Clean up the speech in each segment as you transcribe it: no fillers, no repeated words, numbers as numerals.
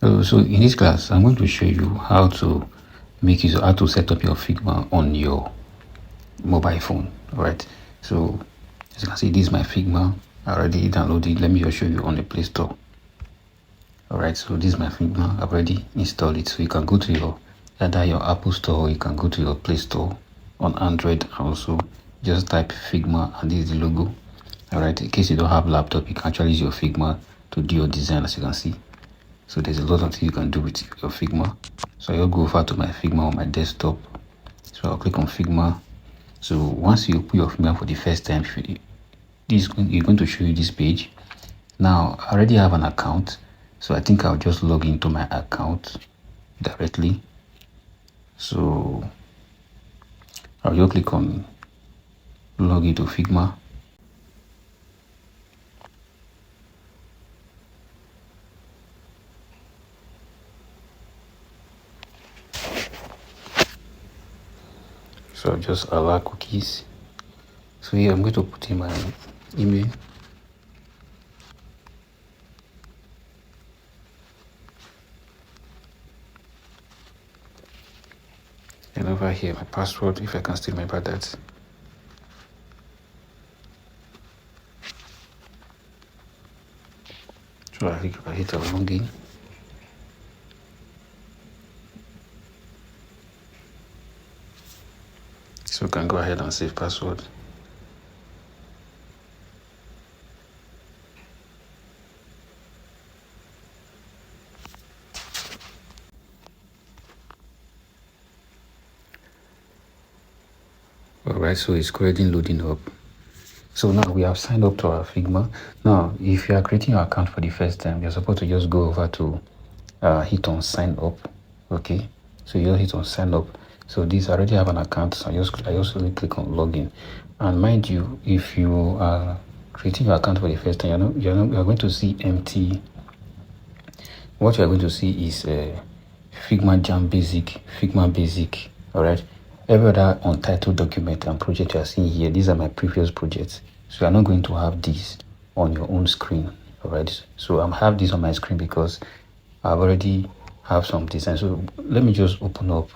So in this class, I'm going to show you how to set up your Figma on your mobile phone. All right. So as you can see, this is my Figma. I already downloaded. Let me just show you on the Play Store. All right. So this is my Figma. I've already installed it. So you can go to either your Apple Store, or you can go to your Play Store on Android. Also, just type Figma, and this is the logo. All right. In case you don't have laptop, you can actually use your Figma to do your design, as you can see. So there's a lot of things you can do with your Figma. So I'll go over to my Figma on my desktop. So I'll click on Figma. So once you put your Figma for the first time, you're going to show you this page. Now I already have an account, so I think I'll just log into my account directly. So I'll just click on log into Figma. So I'll just allow cookies. So here I'm going to put in my email. And over here my password, if I can still remember that. So I hit a login. So you can go ahead and save password. Alright, so it's currently loading up. So now we have signed up to our Figma. Now, if you are creating your account for the first time, you're supposed to just go over to hit on sign up. Okay, so you hit on sign up. So this I already have an account, so I just click on login. And mind you, if you are creating your account for the first time, you're going to see empty. What you are going to see is Figma Jam Basic, Figma Basic. All right. Every other untitled document and project you are seeing here, these are my previous projects. So you're not going to have this on your own screen. All right. So I have this on my screen because I've already have some designs. So let me just open up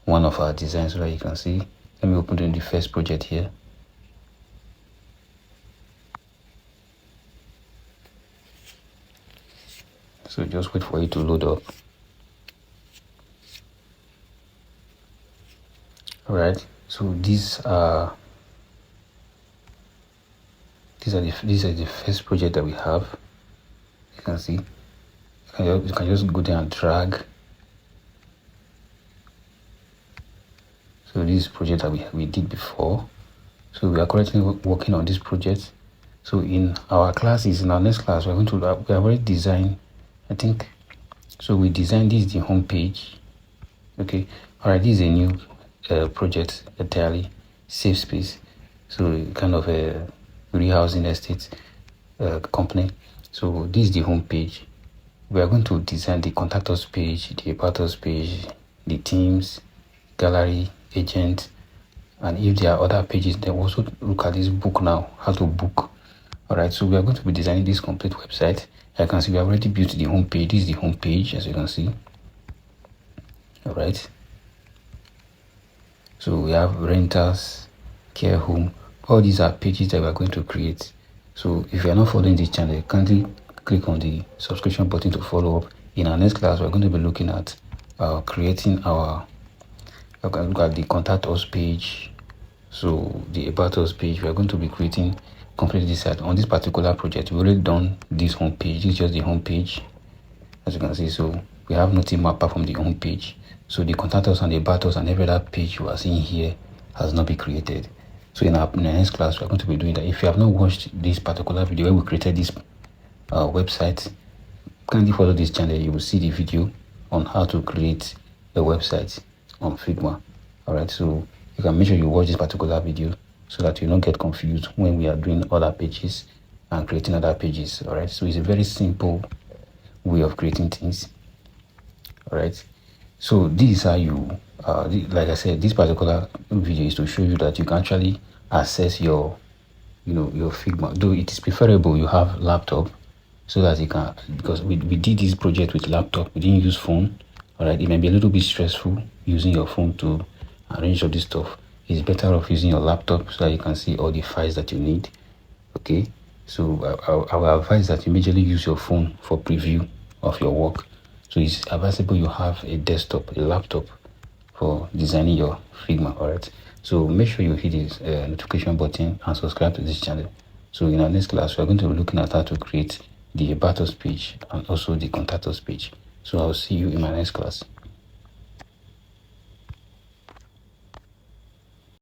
one of our designs so that you can see. Let me open the first project here. So just wait for it to load up. All right. So these are the first project that we have. You can see. You can just go there and drag. So this project that we did before. So we are currently working on this project. So in our classes, in our next class, we have already designed, I think. So we designed this, the home page. Okay. All right. This is a new project entirely, safe space. So kind of a rehousing estate company. So this is the home page. We are going to design the contact us page, the about us page, the teams, gallery, agent, and if there are other pages, then also look at this book now, how to book. All right, so we are going to be designing this complete website. I can see we have already built the home page. This is the home page, as you can see. All right. So we have renters, care home. All these are pages that we are going to create. So if you are not following this channel, kindly click on the subscription button to follow up. In our next class, we're going to be looking at creating our, you can look at the contact us page. So the about us page, we are going to be creating completely this side. On this particular project, we've already done this home page. This is just the home page, as you can see. So we have nothing more apart from the home page. So the contact us and the about us and every other page you are seeing here has not been created. So in the next class, we're going to be doing that. If you have not watched this particular video where we created this website, kindly follow this channel. You will see the video on how to create a website on Figma. All right, so you can make sure you watch this particular video so that you don't get confused when we are doing other pages and creating other pages. All right, so it's a very simple way of creating things. All right. So this is how you, like I said, this particular video is to show you that you can actually access your Figma. Though it is preferable you have laptop, so that you can, because we did this project with laptop, we didn't use phone. All right, it may be a little bit stressful using your phone to arrange all this stuff. It's better off using your laptop so that you can see all the files that you need. Okay, so I will advise that you majorly use your phone for preview of your work. So it's advisable you have a desktop, a laptop for designing your Figma. All right, so make sure you hit this notification button and subscribe to this channel. So in our next class, we are going to be looking at how to create the About Us page and also the Contact Us page. So I'll see you in my next class.